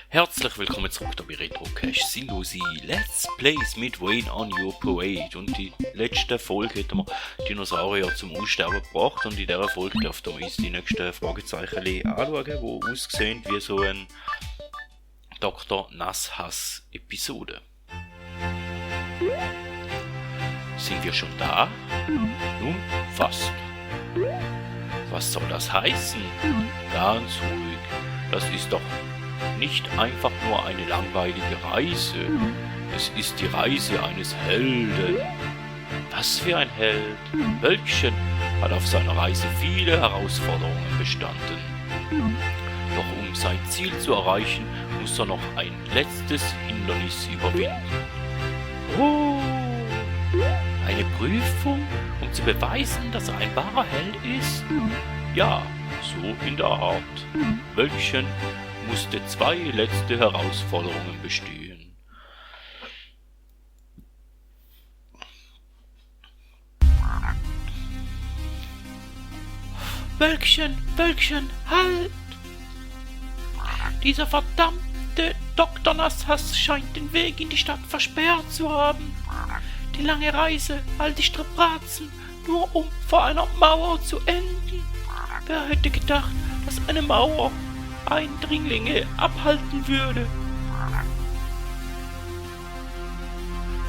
Herzlich willkommen zurück hier bei Retrocache Sinnlosi Let's Plays mit Wayne on Your Parade. Und die letzte Folge hat wir Dinosaurier zum Aussterben gebracht und in dieser Folge dürfen wir uns die nächsten Fragezeichen anschauen, die aussehen wie so ein Dr. Nasshass Episode. Sind wir schon da? Nun, fast. Was soll das heißen? Ganz ruhig. Das ist doch nicht einfach nur eine langweilige Reise. Es ist die Reise eines Helden. Was für ein Held! Wölkchen hat auf seiner Reise viele Herausforderungen bestanden. Doch um sein Ziel zu erreichen, muss er noch ein letztes Hindernis überwinden. Oh! Eine Prüfung, um zu beweisen, dass er ein wahrer Held ist? Ja, so in der Art. Wölkchen musste 2 letzte Herausforderungen bestehen. Wölkchen, Wölkchen, halt! Dieser verdammte Dr. Nasshass scheint den Weg in die Stadt versperrt zu haben. Die lange Reise, all die Strapazen, nur um vor einer Mauer zu enden. Wer hätte gedacht, dass eine Mauer Eindringlinge abhalten würde?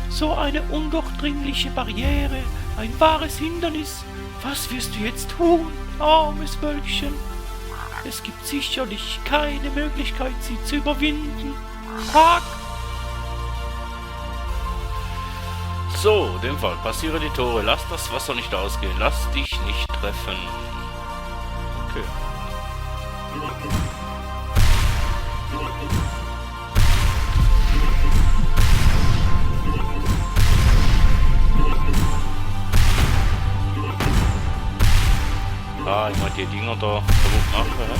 So eine undurchdringliche Barriere, ein wahres Hindernis. Was wirst du jetzt tun, armes Wölkchen? Es gibt sicherlich keine Möglichkeit, sie zu überwinden. Tag! So, in dem Fall, passiere die Tore, lass das Wasser nicht ausgehen, lass dich nicht treffen. Okay. Ah, ich meine die Dinger da kaputt machen, ne?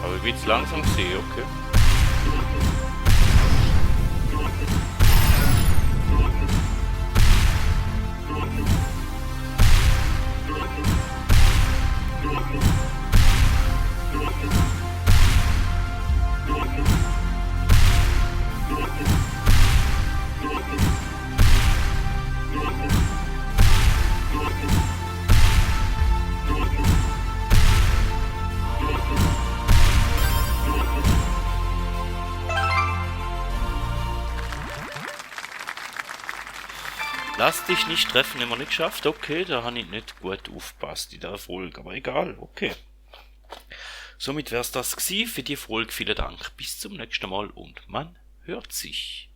Aber ich will es langsam sehen, okay. Lass dich nicht treffen, immer nicht geschafft. Okay, da habe ich nicht gut aufgepasst in der Folge, aber egal, okay. Somit wär's das gewesen für die Folge. Vielen Dank, bis zum nächsten Mal und man hört sich.